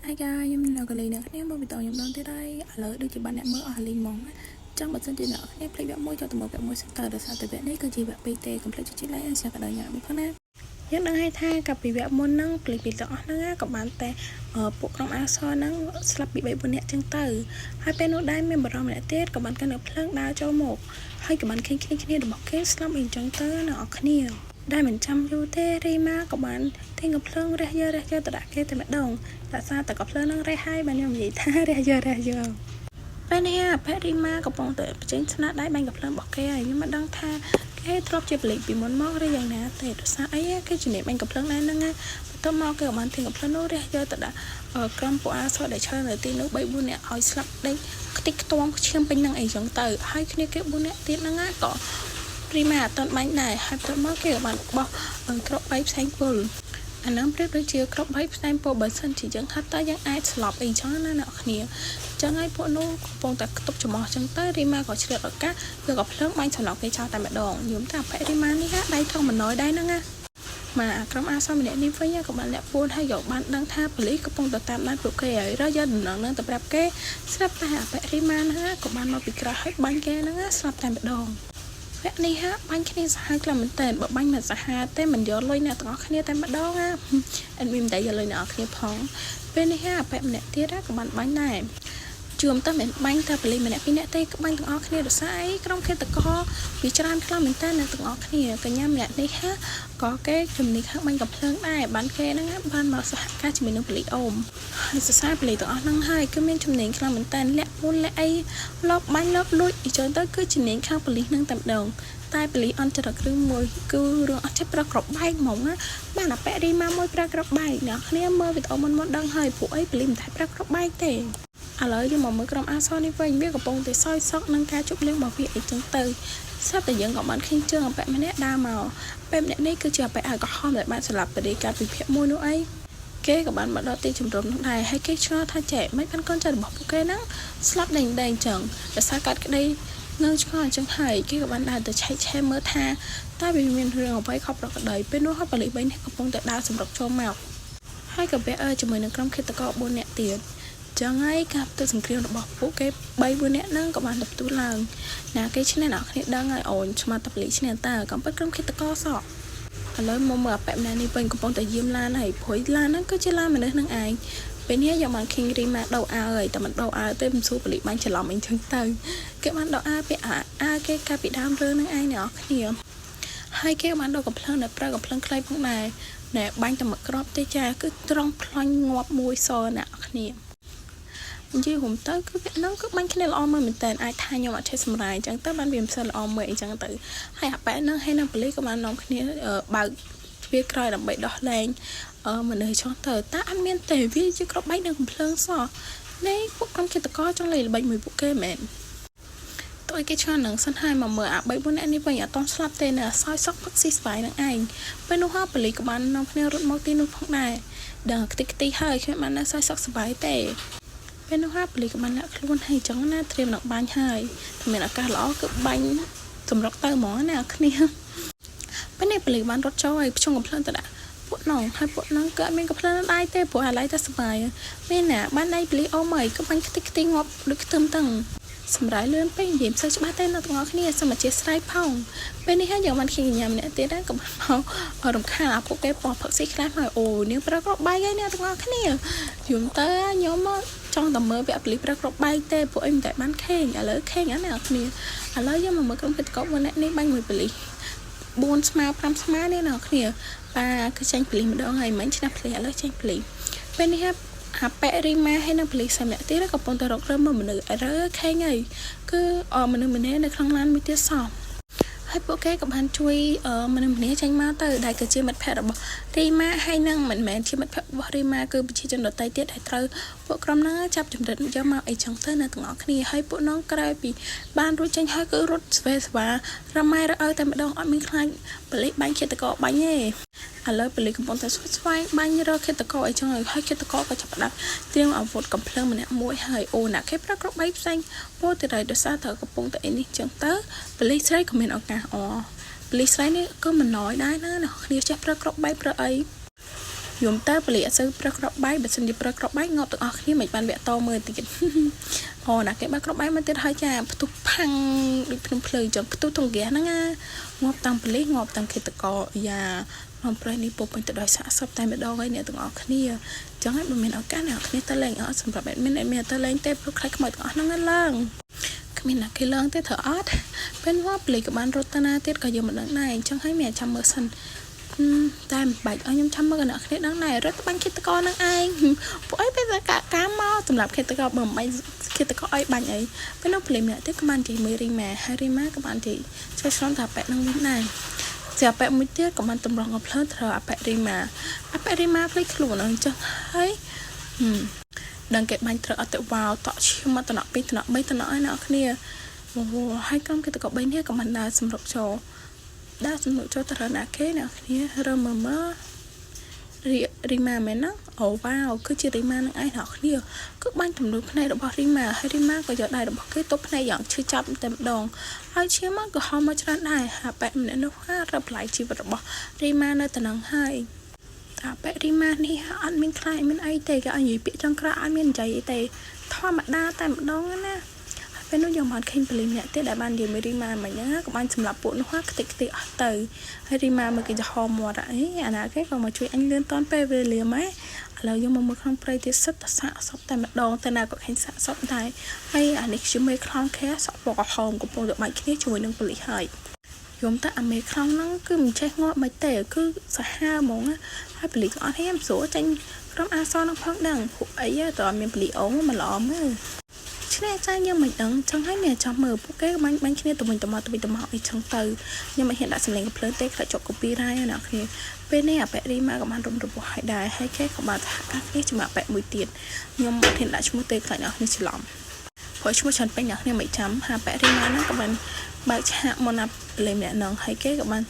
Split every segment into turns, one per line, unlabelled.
Hai guys,ខ្ញុំនៅកន្លែងអ្នកគ្នាមកបន្តខ្ញុំដល់ទៀតហើយឥឡូវដូចជាបានអ្នកមើលអស់លីងហ្មងចង់បើសិនជាអ្នកគ្នាភ្លេចវគ្គមួយចូលទៅមើលវគ្គមួយសិនទៅដោយសារតែវគ្គនេះគឺជាវគ្គ2ទេកុំភ្លេចជួយ like និង share ក៏ដល់ញ៉ាំមួយផងណាយើងដឹងហើយថាកាលពីវគ្គមុនហ្នឹងភ្លេចពីទាំងអស់ហ្នឹងក៏បានតែពួកក្រុមអាសហ្នឹងស្លាប់ពី3 4នាក់ចឹងទៅហើយពេលនោះដែរមានបរិមម្នាក់ទៀតក៏បានកាន់នៅភ្លើងដើរចូលមកហើយក៏បានឃើញគ្នារបស់គេស្លាប់អីចឹងទៅអ្នកនរគ្នាដែលមិនចាំយូរទេរីម៉ាក៏បានទិញកំភ្លើងរះយើទៅដាក់គេតែម្ដងតែសារតែកំភ្លើងនឹងរះហើយបានខ្ញុំនិយាយថារះយើពេលនេះអភរីម៉ាកំពុងតែបញ្ចេញស្នាដៃបាញ់កំភ្លើងរបស់គេហើយខ្ញុំមិនដឹងថាគេធ្លាប់ជាបលិចពីមុនមកឬយ៉ាងណាទេដោយសារអីគេជំនាញបាញ់កំភ្លើងដែរហ្នឹងបន្ទាប់មកគេក៏បានទិញកំភ្លើងនោះរះយើទៅដាក់ក្រុមពួកអាសដែលឈរនៅទីនោះ3 4នាក់ឲ្យស្លាប់ដេញខ្ទេចខ្ទាំឈាមពេញនឹងអីចឹងទៅហើយគ្នាគេ4នាក់ទៀតហ្នឹងក៏រីម៉ាអត់បាញ់ដែរហើយបន្ទាប់មកគេក៏បានបោះក្រប3ផ្សែងពុលអានឹងប្រៀបដូចជាក្រប3ផ្សែងពុលបើសិនជាយើងហត់តើយើងអាចស្លាប់អីចឹងណាអ្នកគ្នាចឹងហើយពួកនោះកំពុងតែខ្ទប់ច្រមុះចឹងទៅរីម៉ាក៏ឆ្លៀតឱកាសយកកំភ្លើងបាញ់សំឡោកគេចោលតែម្ដងយំតែអភរីម៉ានេះដៃធំមិនណយដែរហ្នឹងណាមកក្រុមអាសម្នាក់នេះវិញក៏បានលាក់ពួនហើយក៏បានដឹងថាប៉ូលីសកំពុងតែតាមដានពួកគេហើយរកយកដំណឹងហ្នឹងទៅប្រាប់គេស្រាប់តែអភរីម៉ាហ្នឹងក៏បានមកពីក្រៅហើយបាញ់គេហ្នឹងស្លាប់តែម្ដងវគ្គនេះបាញ់គ្នាសាហាវខ្លាំងមែនតើបើបាញ់មិនសាហាវទេមិនយកលុយអ្នកទាំងអស់គ្នាតែម្ដងអត់មានតែយកលុយអ្នកអស់គ្នាផងពេលនេះអភៈម្នាក់ទៀតក៏បានបាញ់ដែរជួមទៅមិនបាញ់តែប៉ូលីសម្នាក់ពីរនាក់ទេក៏បាញ់ទាំងអស់គ្នាដោយសារអីក្រុមឃាតករវាច្រើនខ្លាំងមែនតើអ្នកទាំងអស់គ្នាកញ្ញាម្នាក់នេះក៏គេជំនាញខាងបាញ់កំភ្លើងដែរបានគេហ្នឹងបានមកសហការជាមួយនឹងប៉ូលីសអូមហើយសរសើរប៉ូលីសទាំងអស់ហ្នឹងហើយគឺមានជំនាញខ្លាំងមែនតើលាក់ពួនលាក់អីលបបាញ់លបលួចអីចឹងទៅគឺជំនាញខាងប៉ូលីសហ្នឹងតែម្ដងតែប៉ូលីសអន្តរគ្រឿងមួយគឺរឿងអត់ចេះប្រើក្របបែកហ្មងណាបានអពរីម៉ាមួយប្រើក្របបែកអ្នកគ្នាមើលវីដេអូមុនដឹងហើយពួកអីប៉ូលីសមិនតែប្រើក្របបែកទេឥឡូវយើងមកមើលក្រុមអាសនេះវិញវាកំពុងតែសោយសក់នឹងការជប់លៀងរបស់វាអីចឹងទៅស្រាប់តែយើងក៏បានឃើញជើងអពម្នាក់ដើរមកពេលម្នាក់នេះគឺជាអពអាល់កុហុលដែលបានស្លាប់បរិយាកាសពីភាគមួយនោះអីគេក៏បានមកដល់ទីជំរំនោះដែរហើយគេឆ្ងល់ថាចេះមិនបានកូនចៅរបស់ពួកគេហ្នឹងស្លាប់ដេញចឹងដោយសារកាត់ក្តីនៅឆ្ងល់អញ្ចឹងហើយគេក៏បានដើរទៅឆែកមើលថាតើវាមានរឿងអ្វីខុសប្រក្រតីពេលនោះប៉ូលីស3នាក់កំពុងតែដើរសម្រុកចូលមកហើយក៏ពាក់ជាមួយនឹងក្រុមឃាតករ4នាក់ទៀតចឹងហើយការផ្ទុះសង្គ្រាមរបស់ពួកគេ3 4នាក់ហ្នឹងក៏បានទៅផ្ទុះឡើងណាគេឈ្នះអ្នកគ្នាដឹងហើយអូនឆ្មាតប៉ូលីសឈ្នះតើកំពុតក្រុមឃាតករសោះឥឡូវមកមើលអពម្នាក់នេះវិញកំពុងតែយាមឡានហើយព្រួយឡានហ្នឹងគឺជាឡានមនុស្សនឹងឯងពេលនេះយកមកឃើញរីម៉ាដោអើហើយតែមិនដោអើទេមិនសួរប៉ូលីសបាញ់ច្រឡំអីចឹងទៅគេបានដោអើពាក់អើគេកាលពីដើមរឿងនឹងឯងអ្នកគ្នាហើយគេបានដោកំភ្លើងនៅប្រើកំភ្លើងខ្លីផងដែរណែបាញ់តែមួយគ្រាប់ទេចាគឺត្រង់ផ្លាញ់ងាប់មួយសអ្នកគ្នានិយាយហុំទៅគឺវាហ្នឹងគឺបាញ់គ្នាល្អមើលមែនតើអាចថាខ្ញុំអត់ចេះសម្រាយអញ្ចឹងទៅបានវាមិនសូវល្អមើលអីចឹងទៅហើយអាប៉ែហ្នឹងហើយនៅប៉ូលីសក៏បាននាំគ្នាបើកទ្វារក្រោយដើម្បីដោះលែងមនុស្សចង់ទៅតែអត់មានទេវាជាក្របបែកនឹងកំភ្លើងសោះនេះពួកក្រុមឃាតករចង់លេងល្បិចមួយពួកគេមែនតើគេឆ្ងល់នឹងសិនហើយមកមើលអា3 4នាក់នេះវិញអត់តន់ស្លាប់ទេនៅសោយសក់ផឹកស៊ីស្វាយនឹងឯងពេលនោះប៉ូលីសក៏បាននាំគ្នារត់មកទីនោះផងដែរដល់ខ្ទេចហើយខ្ញុំបាននៅសោយសក់ស្វាយទេពេលនោះប៉ូលីសក៏បានលាក់ខ្លួនហើយចឹងណាត្រៀមនឹងបាញ់ហើយតែមានឱកាសល្អគឺបាញ់សម្រុកទៅហ្មងណាគ្នាពេលនេះប៉ូលីសបានរត់ចូលហើយភ្ជង់កំភ្លើងទៅដាក់ពួកនោះហើយពួកនោះក៏អត់មានកំភ្លើងដៃទេព្រោះអាឡៃតែស្បាយមានណាបានដៃប៉ូលីសអូមហើយក៏បាញ់ខ្ទេចងាប់ដូចខ្ទឹមតឹងសម្រាប់លឿនពេកនិយាយមិនសូវច្បាស់ទេអ្នកទាំងអស់គ្នាសូមអធិស្ឋានផងពេលនេះហើយយើងបានឃើញកញ្ញាម្នាក់ទៀតក៏បានមករំខានពួកគេបោះផឹកស៊ីខ្លះហើយអូនាងប្រើក្របបែកហើយអ្នកទាំងអស់គ្នាយំទៅខ្ញុំមកចង់តែមើលវគ្គប៉ូលីសប្រើក្របបែកទេពួកអីមិនតែបានខេងឥឡូវខេងអ្នកគ្នាឥឡូវយើងមកមើលក្រុមឃាតករ4នាក់នេះបាញ់មួយប៉ូលីស4ស្មើ5ស្មើនេះអ្នកគ្នាបាទគឺចាញ់ប៉ូលីសម្ដងហើយមិនឈ្នះប៉ូលីសឥឡូវចាញ់ប៉ូលីសពេលនេះអាប៉ែរីម៉ាហើយនៅប៉ូលីសម្នាក់ទៀតកំពុងតែរករើមើលមនុស្សរើខេងហើយគឺមនុស្សម្នាក់នៅក្នុងឡានមួយទៀតសោះហើយពួកគេក៏បានជួយមនុស្សម្នាក់ចេញមកទៅដែលគឺជាមិត្តភ័ក្តិរបស់រីម៉ាហើយនឹងមិនមែនជាមិត្តភ័ក្តិរបស់រីម៉ាគឺប្រជាជនដទៃទៀតដែលត្រូវពួកក្រុមហ្នឹងចាប់ចម្រិតយកមកអីចឹងទៅនៅទាំងអស់គ្នាហើយពួកនោះក្រោយពីបានរួចចេញហើយគឺរត់ស្វេស្វារម៉ែរអើតែម្ដងអត់មានខ្លាចប៉ូលីសបាញ់ឃាតករបាញ់ទេឥឡូវប៉ូលីសកំពុងតែស្វែងបាញ់រកឃាតករអីចឹងហើយឃាតករក៏ចាប់ផ្ដើមត្រៀមអាវុធកំភ្លើងម្នាក់មួយហើយអូណាគេប្រើក្របបែកផ្សេងពោលទៅដោយសារតែកំពុងតែអីនេះចឹងទៅប៉ូលីសស្រីក៏មានឱកាសប៉ូលីសស្រីនេះក៏មិនណយដែរណាគ្នាចេះប្រើក្របបែកប្រើអី យំតើពលិអត់សូវប្រើក្របបែកបើសិនជាប្រើក្របបែកងាប់ទាំងអស់គ្នាមិនបានវាក់តមើលទៀតអូណាគេបើក្របបែកមកទៀតហើយចាផ្ទុះផាំងដូចភ្នំភ្លើងចឹងផ្ទុះទងហ្គាសហ្នឹងងាប់តាំងប៉លិសងាប់តាំងឃាតករយ៉ាមកប្រេះនេះពុកពេញទៅដោយសាកសពតែម្ដងហើយអ្នកទាំងអស់គ្នាចឹងហើយបើមានឱកាសអ្នកគ្នាទៅលេងអត់សម្រាប់អេដមីនទៅលេងទេព្រោះខ្លាចខ្មោចទាំងអស់ហ្នឹងឡើងគ្មានណាគេឡើងទេធ្វើអត់ពេលមកប៉លិសក៏បានរត់ទៅណាទៀតក៏យើងមិនដឹងដែរអញ្ចឹងហើយមានចាំមើលសិនតែមិនបាច់ឲ្យខ្ញុំចាំមើលកណ្ដាស់គ្នាដឹងដែររត់បាញ់ឃាតករនឹងឯងពួកអីពេលតែកាមកសម្រាប់ឃាតករបើមិនបាញ់ឃាតករឲ្យបាញ់អីពេលនោះព្រលឹមនេះទៅក៏បាននិយាយមួយរីម៉ាហើយរីម៉ាក៏បាននិយាយជួយឆ្លងថាប៉ែនឹងវិញដែរជាប៉ែមួយទៀតក៏បានតម្រង់កំភ្លើងត្រូវអាប៉ែរីម៉ាភ្លេចខ្លួនអញ្ចឹងហើយដឹងគេបាញ់ត្រូវអត់ទៅវ៉ាវតក់ឈាមមកតំណក់2តំណក់3តំណក់ឲ្យអ្នកគ្នាហើយក្រុមឃាតករ3នេះក៏បានដើរសម្រុកចូលទៅរកណាគេអ្នកគ្នារើមើលរីម៉ាមែនណាអូវ៉ាវគឺជារីម៉ានឹងឯងអ្នកគ្នាគឺបាញ់ទម្លុះភ្នែករបស់រីម៉ាហើយរីម៉ាក៏យកដៃរបស់គេទប់ភ្នែកយ៉ាងឈឺចាប់តែម្ដងហើយឈាមមកក៏ហមមកច្រើនដែរហើយប៉ែម្នាក់នោះរឹបផ្លាយជីវិតរបស់រីម៉ានៅតំណឹងហើយតែប៉ែរីម៉ានេះអត់មានខ្លាចមានអីទេគេឲ្យនិយាយពាក្យចង់ក្រៅអត់មាននិយាយអីទេធម្មតាតែម្ដងណាពេលនោះយើងបានឃើញប៉លីម្នាក់ទៀតដែលបាននិយាយមួយរីម៉ាមិញហ្នឹងក៏បានសម្រាប់ពួកនោះខ្ទេចអស់ទៅហើយរីម៉ាមកគេចំហមាត់អីអាណាគេក៏មកជួយអញលឿនតាន់ពេលវេលាម៉ែឥឡូវយើងមកមើលក្នុងព្រៃទៀតសិតតែសាកសពតែម្ដងតែណាក៏ឃើញសាកសពដែរហើយអានេះជាមេខ្លោងខែសក់ពណ៌ក្រហមកំពុងតែបាច់គ្នាជាមួយនឹងប៉លីហើយយំតែអាមេខ្លោងហ្នឹងគឺមិនចេះងាប់មិនទេគឺសាហាវហ្មងហើយប៉លីក៏អត់ហ៊ានស្រួលចាញ់ក្រុមអាសននឹងផងដឹងពួកអីតើមានប៉លីអូមកល្អមើលឆ្នេះចាយើងមិនដឹងចឹងហើយមានចាំមើលពួកគេបាញ់គ្នាទៅវិញទៅមកអីចឹងទៅខ្ញុំមិនហ៊ានដាក់សម្លេងកំភ្លើងទេខ្លាចជាប់ copyright ណាគ្នាពេលនេះអាប៉ែរីម៉ាក៏បានរំរបស់ឲ្យដែរហើយគេក៏បានថាគ្នាជាមួយអាប៉ែមួយទៀតខ្ញុំមិនហ៊ានដាក់ឈ្មោះទេខ្លាចអ្នកគ្នាច្រឡំព្រោះឈ្មោះច្រើនពេញអ្នកគ្នាមិនចាំអាប៉ែរីម៉ាហ្នឹងក៏បានបើកឆាកមកណាលេងម្នាក់ហ្នឹងហើយគេក៏បាន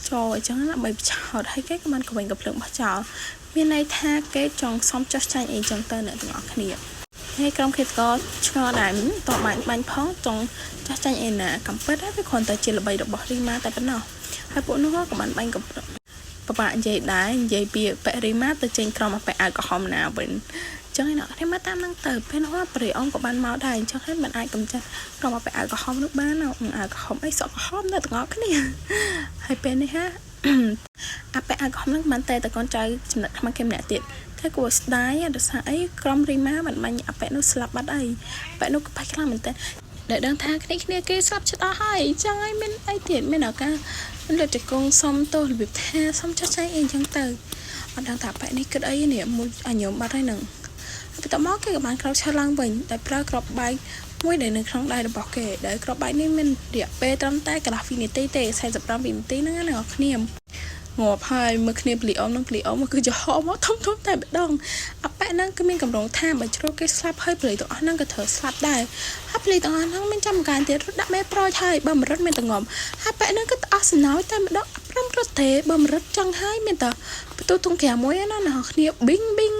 ចូលអញ្ចឹងដើម្បីបឆោតហើយគេក៏បានកវិញកំភ្លើងបោះចោលមានន័យថាគេចង់សំចោះចាញ់អីចឹងទៅអ្នកទាំងអស់គ្នាហើយក្រុមឃាតករឆ្ងល់ដែរតបបាញ់ផងចង់ចាញ់អីណាកំពិតហើយវាគ្រាន់តែជាល្បីរបស់រីម៉ាតែប៉ុណ្ណោះហើយពួកនោះក៏បានបាញ់កំបបាក់និយាយដែរនិយាយពីប៉ែរីម៉ាទៅចេញក្រុមអាប៉ែអាវក្រហមណាវិញចឹងឯណាគេមកតាមហ្នឹងទៅពេលនោះប្រេអងក៏បានមកដែរអញ្ចឹងហើយមិនអាចកំចាត់ក្រុមអាប៉ែអាវក្រហមនោះបានអាវក្រហមអីសក់ក្រហមនៅទាំងអស់គ្នាហើយពេលនេះអាប៉ែអាវក្រហមហ្នឹងបានតែកូនចៅចំណិតខ្មាំងគេម្នាក់ទៀតតែគួរស្ដាយដោយសារអីក្រុមរីម៉ាបានបាញ់អាប៉ែនោះស្លាប់បាត់អីប៉ែនោះក៏ផាច់ខ្លាំងមែនតើដែលដឹងថាគ្នាគេស្លាប់ចិត្តអស់ហើយចឹងហើយមានអីទៀតមានឱកាសមិនលើកតែកងសុំទោសរបៀបថាសុំចាស់ចៃអីចឹងទៅអត់ដឹងថាប៉ែនេះគិតអីនេះមួយអញញោមបាត់ហើយនឹងបន្ទាប់មកគេក៏បានក្រោកឈរឡើងវិញដោយប្រើក្របបែកមួយដែលនៅក្នុងដៃរបស់គេដែលក្របបែកនេះមានរយៈពេលត្រឹមតែកន្លះវិនាទីទេ45វិនាទីហ្នឹងណាអ្នកគ្នាងាប់ហើយមើលគ្នាពលីអមនឹងពលីអមគឺចំហមកធំតែម្ដងអាប៉ែហ្នឹងគឺមានកម្រងថាបើជ្រុលគេស្លាប់ហើយពលីទាំងអស់ហ្នឹងក៏ត្រូវស្លាប់ដែរហើយពលីទាំងអស់ហ្នឹងមានចាំការទៀតរត់ដាក់មេប្រយហើយបើមិនរត់មានតែងំហើយប៉ែហ្នឹងគឺអស់សំណោចតែម្ដងព្រមរត់ទេបើមិនរត់ចង់ហើយមានតែបន្ទូទងក្រាមួយណាអ្នកគ្នាប៊ីង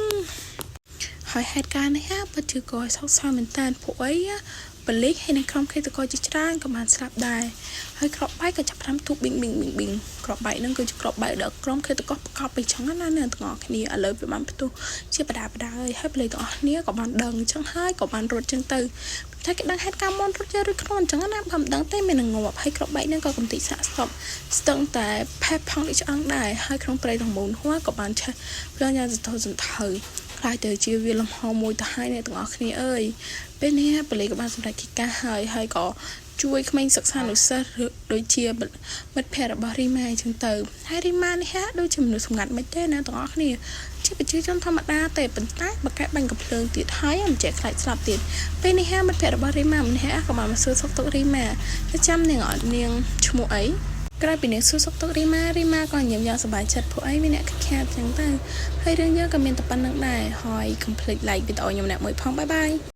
ហើយហេតុការណ៍នេះពិតជាក៏សោកសៅមែនតើពួកអីបលិចហើយនៅក្រុមឃាតករជាច្រើនក៏បានស្លាប់ដែរហើយក្របបែកក៏ចាប់ផ្ដើមទូប៊ីងក្របបែកហ្នឹងគឺជាក្របបែកដល់ក្រុមឃាតករប្រកបពីចឹងណាអ្នកទាំងអស់គ្នាឥឡូវវាបានផ្ទុះជាបដាហើយបលិចទាំងអស់គ្នាក៏បានដឹងចឹងហើយក៏បានរត់ចឹងទៅតែគេដឹងហេតុការណ៍មុនរត់យកឬខ្លួនចឹងណាបើមិនដឹងទេមានងប់ហើយក្របបែកហ្នឹងក៏កំតិចសាកសពស្ទឹងតែផេះផង់ដូចឆ្អឹងដែរហើយក្នុងព្រៃទាំងមូលហ្នឹងក៏បានឆេះភ្លើងយ៉ាងសន្ធោសន្ធៅខ្លាចទៅជាវាលំហមួយទៅហើយអ្នកទាំងអស់គ្នាអើយពេលនេះប៉ូលីសក៏បានសម្រេចកិច្ចការហើយក៏ជួយក្មេងសិក្សានុសិស្សដូចជាមិត្តភ័ក្តិរបស់រីម៉ាអញ្ចឹងទៅហើយរីម៉ានេះដូចជាមនុស្សសម្ងាត់មិនទេណាទាំងអស់គ្នាជាប្រជាជនធម្មតាទេប៉ុន្តែបើកែបាញ់កំភ្លើងទៀតហើយមិនចេះខ្លាចស្លាប់ទៀតពេលនេះមិត្តភ័ក្តិរបស់រីម៉ាម្នាក់ក៏បានមកសួរសុខទុក្ខរីម៉ាតែចាំនាងអត់នាងឈ្មោះអីក្រោយពីនាងសួរសុខទុក្ខរីម៉ាក៏ញញឹមយ៉ាងសប្បាយចិត្តព្រោះអីមានអ្នកខាតអញ្ចឹងទៅហើយរឿងយើងក៏មានតែប៉ុណ្្នឹងដែរហើយកុំភ្លេច like វីដេអូខ្ញុំម្នាក់មួយផងបាយ